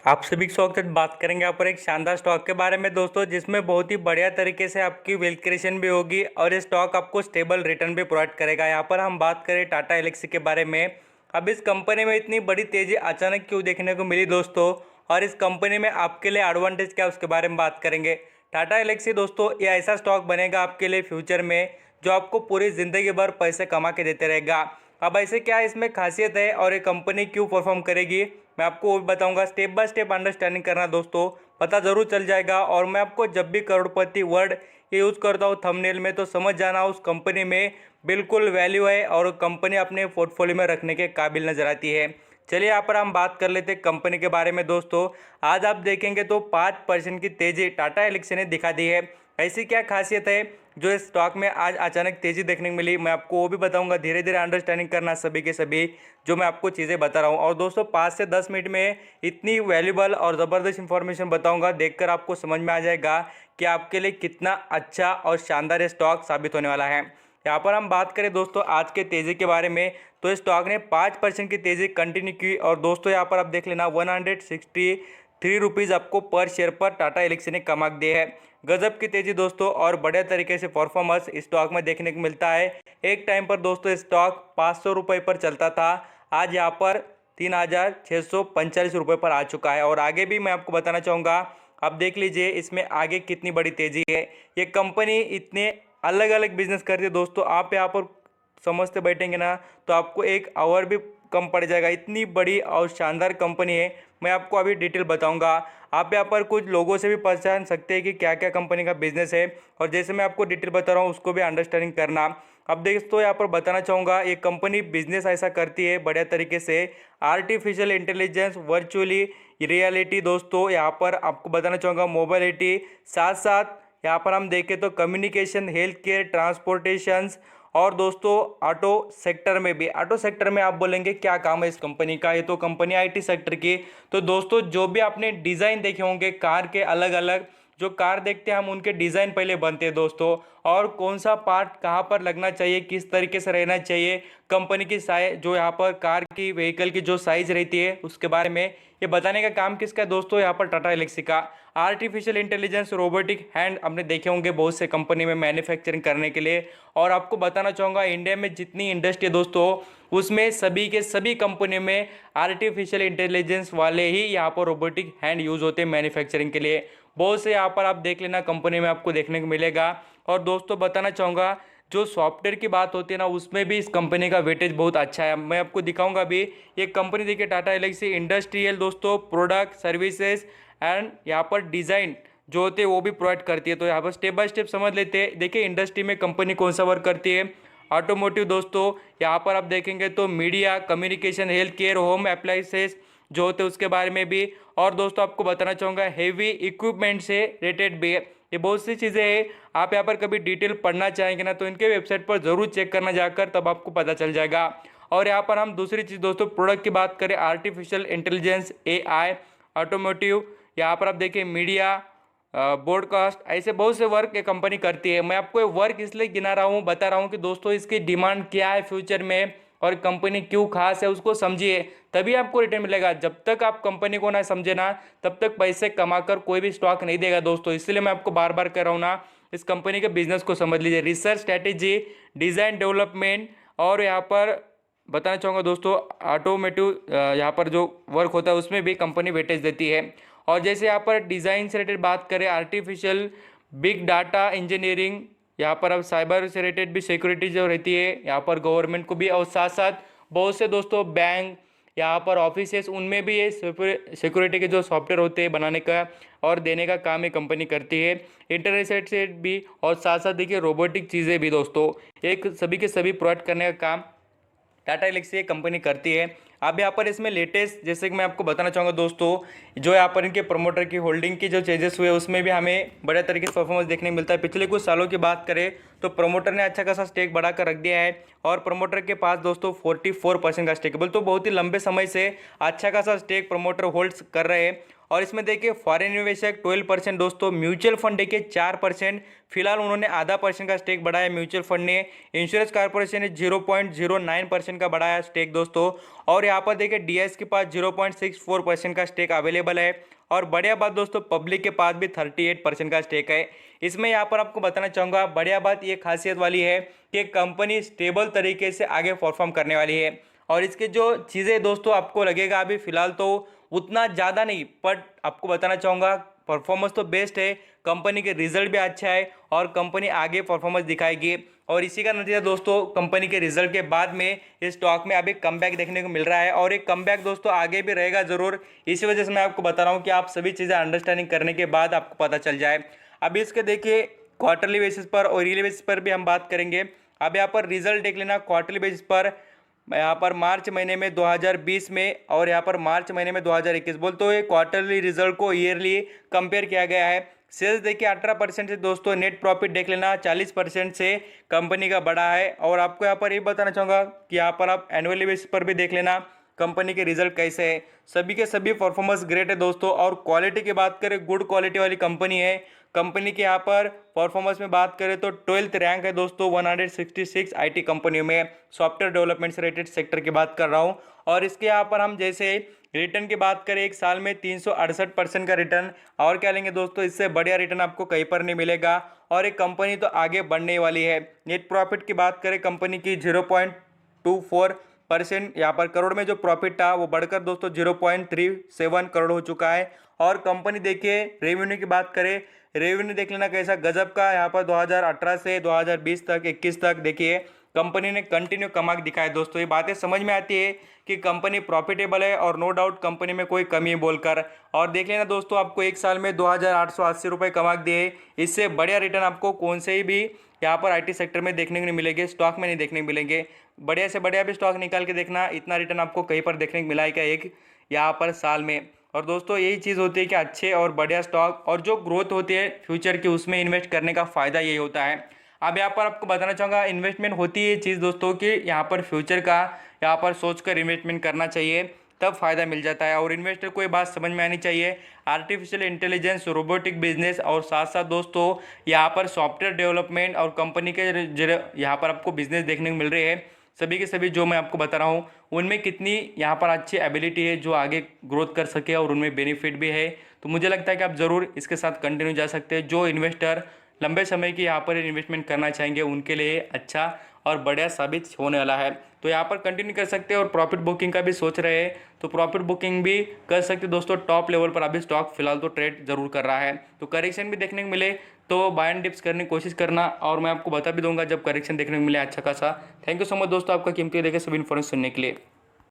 आप सभी के स्वागत है। बात करेंगे यहाँ पर एक शानदार स्टॉक के बारे में दोस्तों, जिसमें बहुत ही बढ़िया तरीके से आपकी वेल्थ क्रिएशन भी होगी और ये स्टॉक आपको स्टेबल रिटर्न भी प्रोवाइड करेगा। यहाँ पर हम बात करें टाटा एल्क्सी के बारे में। अब इस कंपनी में इतनी बड़ी तेजी अचानक क्यों देखने को मिली दोस्तों, और इस कंपनी में आपके लिए एडवांटेज क्या है उसके बारे में बात करेंगे। टाटा एल्क्सी दोस्तों ये ऐसा स्टॉक बनेगा आपके लिए फ्यूचर में जो आपको पूरी ज़िंदगी भर पैसे कमा के देते रहेगा। अब ऐसे क्या इसमें खासियत है और ये कंपनी क्यों परफॉर्म करेगी, मैं आपको वो भी बताऊंगा। स्टेप बाय स्टेप अंडरस्टैंडिंग करना दोस्तों, पता ज़रूर चल जाएगा। और मैं आपको जब भी करोड़पति वर्ड ये यूज़ करता हूँ थंबनेल में, तो समझ जाना उस कंपनी में बिल्कुल वैल्यू है और कंपनी अपने पोर्टफोलियो में रखने के काबिल नज़र आती है। चलिए यहाँ पर हम बात कर लेते हैं कंपनी के बारे में दोस्तों। आज आप देखेंगे तो 5% की तेज़ी टाटा एल्क्सी ने दिखा दी है। ऐसी क्या खासियत है जो इस स्टॉक में आज अचानक तेज़ी देखने को मिली, मैं आपको वो भी बताऊंगा। धीरे धीरे अंडरस्टैंडिंग करना सभी के सभी जो मैं आपको चीज़ें बता रहा हूँ। और दोस्तों 5 से 10 मिनट में इतनी वैल्यूबल और ज़बरदस्त इंफॉर्मेशन बताऊंगा, देखकर आपको समझ में आ जाएगा कि आपके लिए कितना अच्छा और शानदार स्टॉक साबित होने वाला है। यहाँ पर हम बात करें दोस्तों आज के तेज़ी के बारे में, तो स्टॉक ने 5% की तेज़ी कंटिन्यू की। और दोस्तों यहाँ पर आप देख लेना 163 रुपीज़ आपको पर शेयर पर टाटा एल्क्सी ने कमा दिए है। गजब की तेज़ी दोस्तों और बढ़िया तरीके से परफॉर्मेंस स्टॉक में देखने को मिलता है। एक टाइम पर दोस्तों स्टॉक 500 रुपये पर चलता था, आज यहाँ पर 3645 रुपये पर आ चुका है। और आगे भी मैं आपको बताना चाहूँगा, आप देख लीजिए इसमें आगे कितनी बड़ी तेज़ी है। ये कंपनी इतने अलग अलग बिजनेस करती है दोस्तों, आप यहाँ पर समझते बैठेंगे ना तो आपको एक आवर भी कम पड़ जाएगा। इतनी बड़ी और शानदार कंपनी है, मैं आपको अभी डिटेल बताऊंगा। आप यहाँ पर कुछ लोगों से भी पहचान सकते हैं कि क्या क्या कंपनी का बिजनेस है, और जैसे मैं आपको डिटेल बता रहा हूँ उसको भी अंडरस्टैंडिंग करना। अब दोस्तों यहाँ पर बताना चाहूँगा, ये कंपनी बिजनेस ऐसा करती है बढ़िया तरीके से। आर्टिफिशियल इंटेलिजेंस, वर्चुअली रियलिटी दोस्तों यहाँ पर आपको बताना चाहूँगा, मोबाइलिटी, साथ साथ यहाँ पर हम देखें तो कम्युनिकेशन, हेल्थ केयर, ट्रांसपोर्टेशंस और दोस्तों ऑटो सेक्टर में भी। ऑटो सेक्टर में आप बोलेंगे क्या काम है इस कंपनी का, ये तो कंपनी आईटी सेक्टर की। तो दोस्तों जो भी आपने डिज़ाइन देखे होंगे कार के, अलग अलग जो कार देखते हैं हम उनके डिज़ाइन पहले बनते हैं दोस्तों, और कौन सा पार्ट कहाँ पर लगना चाहिए, किस तरीके से रहना चाहिए, कंपनी की साइज जो यहाँ पर कार की व्हीकल की जो साइज रहती है उसके बारे में ये बताने का काम किसका है दोस्तों, यहाँ पर टाटा एल्क्सी का। आर्टिफिशियल इंटेलिजेंस, रोबोटिक हैंड हमने देखे होंगे बहुत से कंपनी में मैन्युफैक्चरिंग करने के लिए। और आपको बताना चाहूँगा इंडिया में जितनी इंडस्ट्री है दोस्तों उसमें सभी के सभी कंपनी में आर्टिफिशियल इंटेलिजेंस वाले ही यहाँ पर रोबोटिक हैंड यूज़ होते हैं मैन्युफैक्चरिंग के लिए। बहुत से यहाँ पर आप देख लेना कंपनी में आपको देखने को मिलेगा। और दोस्तों बताना चाहूँगा जो सॉफ्टवेयर की बात होती है ना उसमें भी इस कंपनी का वेटेज बहुत अच्छा है। मैं आपको दिखाऊंगा भी। ये कंपनी देखिए टाटा एल्क्सी इंडस्ट्रियल दोस्तों प्रोडक्ट सर्विसेज एंड यहाँ पर डिज़ाइन जो होते हैं वो भी प्रोवाइड करती है। तो यहाँ पर स्टेप बाय स्टेप समझ लेते हैं। देखिए इंडस्ट्री में कंपनी कौन सा वर्क करती है। ऑटोमोटिव दोस्तों यहाँ पर आप देखेंगे तो media, communication, health care, home appliances जो होते हैं उसके बारे में भी। और दोस्तों आपको बताना चाहूँगा हेवी इक्विपमेंट से रिलेटेड भी है। ये बहुत सी चीज़ें हैं, आप यहाँ पर कभी डिटेल पढ़ना चाहेंगे ना तो इनके वेबसाइट पर ज़रूर चेक करना जाकर, तब आपको पता चल जाएगा। और यहाँ पर हम दूसरी चीज़ दोस्तों प्रोडक्ट की बात करें, आर्टिफिशियल इंटेलिजेंस, एआई, ऑटोमोटिव, यहाँ पर आप देखिए मीडिया, ब्रॉडकास्ट, ऐसे बहुत से वर्क ये कंपनी करती है। मैं आपको ये वर्क इसलिए गिना रहा हूँ, बता रहा हूँ कि दोस्तों इसकी डिमांड क्या है फ्यूचर में और कंपनी क्यों खास है उसको समझिए, तभी आपको रिटर्न मिलेगा। जब तक आप कंपनी को ना समझे ना तब तक पैसे कमाकर कोई भी स्टॉक नहीं देगा दोस्तों। इसलिए मैं आपको बार बार कह रहा हूँ ना, इस कंपनी के बिजनेस को समझ लीजिए। रिसर्च, स्ट्रैटेजी, डिज़ाइन, डेवलपमेंट, और यहाँ पर बताना चाहूँगा दोस्तों ऑटोमेटिव यहाँ पर जो वर्क होता है उसमें भी कंपनी वेटेज देती है। और जैसे यहाँ पर डिज़ाइन से रिलेटेड बात करें, आर्टिफिशियल, बिग डाटा इंजीनियरिंग, यहाँ पर अब साइबर से रिलेटेड भी सिक्योरिटी जो रहती है यहाँ पर गवर्नमेंट को भी, और साथ साथ बहुत से दोस्तों बैंक, यहाँ पर ऑफिसेस, उनमें भी ये सिक्योरिटी के जो सॉफ्टवेयर होते हैं बनाने का और देने का काम ये कंपनी करती है। इंटरनेट से भी, और साथ साथ देखिए रोबोटिक चीज़ें भी दोस्तों एक सभी के सभी प्रोवाइड करने का काम टाटा एल्क्सी कंपनी करती है। अब यहाँ पर इसमें लेटेस्ट जैसे कि मैं आपको बताना चाहूँगा दोस्तों, जो यहाँ पर इनके प्रमोटर की होल्डिंग की जो चेंजेस हुए उसमें भी हमें बड़े तरीके से परफॉर्मेंस देखने को मिलता है। पिछले कुछ सालों की बात करें तो प्रमोटर ने अच्छा खासा स्टेक बढ़ाकर रख दिया है, और प्रमोटर के पास दोस्तों 44% का स्टेक है। तो बहुत ही लंबे समय से अच्छा खासा स्टेक प्रमोटर होल्ड्स कर रहे हैं। और इसमें देखिए फॉरेन निवेशक 12% दोस्तों, म्यूचुअल फंड देखिए 4%, फिलहाल उन्होंने आधा परसेंट का स्टेक बढ़ाया म्यूचुअल फंड ने। इंश्योरेंस कॉर्पोरेशन ने 0.09% का बढ़ाया स्टेक दोस्तों। और यहाँ पर देखिए डीएस के पास 0.64% का स्टेक अवेलेबल है। और बढ़िया बात दोस्तों, पब्लिक के पास भी 38% का स्टेक है। इसमें यहाँ पर आपको बताना चाहूँगा, बढ़िया बात ये खासियत वाली है कि कंपनी स्टेबल तरीके से आगे परफॉर्म करने वाली है। और इसके जो चीज़ें दोस्तों आपको लगेगा अभी फिलहाल तो उतना ज़्यादा नहीं, बट आपको बताना चाहूँगा परफॉर्मेंस तो बेस्ट है, कंपनी के रिजल्ट भी अच्छा है और कंपनी आगे परफॉर्मेंस दिखाएगी। और इसी का नतीजा दोस्तों, कंपनी के रिजल्ट के बाद में इस स्टॉक में अभी कमबैक देखने को मिल रहा है और एक कमबैक दोस्तों आगे भी रहेगा ज़रूर। इसी वजह से मैं आपको बता रहा हूँ कि आप सभी चीज़ें अंडरस्टैंडिंग करने के बाद आपको पता चल जाए। अभी इसके देखिए क्वार्टरली बेसिस पर और ईयरली बेसिस पर भी हम बात करेंगे। अब यहाँ पर रिजल्ट देख लेना क्वार्टरली बेसिस पर, यहाँ पर मार्च महीने में 2020 में और यहाँ पर मार्च महीने में 2021 बोलते हुए क्वार्टरली रिजल्ट को ईयरली कंपेयर किया गया है। सेल्स देखिए 18% से दोस्तों, नेट प्रॉफिट देख लेना 40% से कंपनी का बढ़ा है। और आपको यहाँ पर ये बताना चाहूँगा कि यहाँ पर आप एनुअली बेसिस पर भी देख लेना कंपनी के रिजल्ट कैसे है, सभी के सभी परफॉर्मेंस ग्रेट है दोस्तों। और क्वालिटी की बात करें, गुड क्वालिटी वाली कंपनी है। कंपनी के यहाँ पर परफॉर्मेंस में बात करें तो 12th रैंक है दोस्तों 166 आईटी कंपनियों में, सॉफ्टवेयर डेवलपमेंट से रिलेटेड सेक्टर की बात कर रहा हूँ। और इसके यहाँ पर हम जैसे रिटर्न की बात करें, एक साल में 368% का रिटर्न, और क्या लेंगे दोस्तों, इससे बढ़िया रिटर्न आपको कहीं पर नहीं मिलेगा। और एक कंपनी तो आगे बढ़ने वाली है। नेट प्रॉफिट की बात करें कंपनी की 0.24%, यहाँ पर करोड़ में जो प्रॉफिट था वो बढ़कर दोस्तों 0.37 करोड़ हो चुका है। और कंपनी देखिए रेवेन्यू की बात करें, रेवेन्यू देख लेना कैसा गजब का, यहाँ पर 2018 से 2020 तक 21 तक देखिए कंपनी ने कंटिन्यू कमाक दिखाया दोस्तों। ये बातें समझ में आती है कि कंपनी प्रॉफिटेबल है और नो डाउट कंपनी में कोई कमी है बोलकर। और देख लेना दोस्तों, आपको एक साल में 2880 रुपये कमाक दिए, इससे बढ़िया रिटर्न आपको कौन से भी यहाँ पर आईटी सेक्टर में देखने को नहीं मिलेंगे, स्टॉक में नहीं देखने को मिलेंगे। बढ़िया से बढ़िया भी स्टॉक निकाल के देखना, इतना रिटर्न आपको कहीं पर देखने को मिला है क्या एक यहाँ पर साल में। और दोस्तों यही चीज़ होती है कि अच्छे और बढ़िया स्टॉक और जो ग्रोथ होती है फ्यूचर की, उसमें इन्वेस्ट करने का फ़ायदा यही होता है। अब यहाँ पर आपको बताना चाहूँगा, इन्वेस्टमेंट होती है ये चीज़ दोस्तों कि यहाँ पर फ्यूचर का यहाँ पर सोचकर इन्वेस्टमेंट करना चाहिए, तब फ़ायदा मिल जाता है। और इन्वेस्टर को ये बात समझ में आनी चाहिए, आर्टिफिशियल इंटेलिजेंस, रोबोटिक बिजनेस और साथ साथ दोस्तों यहाँ पर सॉफ्टवेयर डेवलपमेंट और कंपनी के यहाँ पर आपको बिजनेस देखने को मिल रहे हैं, सभी के सभी जो मैं आपको बता रहा हूँ उनमें कितनी यहाँ पर अच्छी एबिलिटी है जो आगे ग्रोथ कर सके और उनमें बेनिफिट भी है। तो मुझे लगता है कि आप ज़रूर इसके साथ कंटिन्यू जा सकते हैं। जो इन्वेस्टर लंबे समय की यहाँ पर इन्वेस्टमेंट करना चाहेंगे उनके लिए अच्छा और बढ़िया साबित होने वाला है। तो यहाँ पर कंटिन्यू कर सकते हैं। और प्रॉफिट बुकिंग का भी सोच रहे हैं तो प्रॉफिट बुकिंग भी कर सकते हैं दोस्तों। टॉप लेवल पर अभी स्टॉक फिलहाल तो ट्रेड जरूर कर रहा है, तो करेक्शन भी देखने को मिले तो बाय एंड डिप्स करने की कोशिश करना, और मैं आपको बता भी दूंगा जब करेक्शन देखने को मिले अच्छा खासा। थैंक यू सो मच दोस्तों, आपका कीमती देखे सभी इन्फॉर्मेशन सुनने के लिए।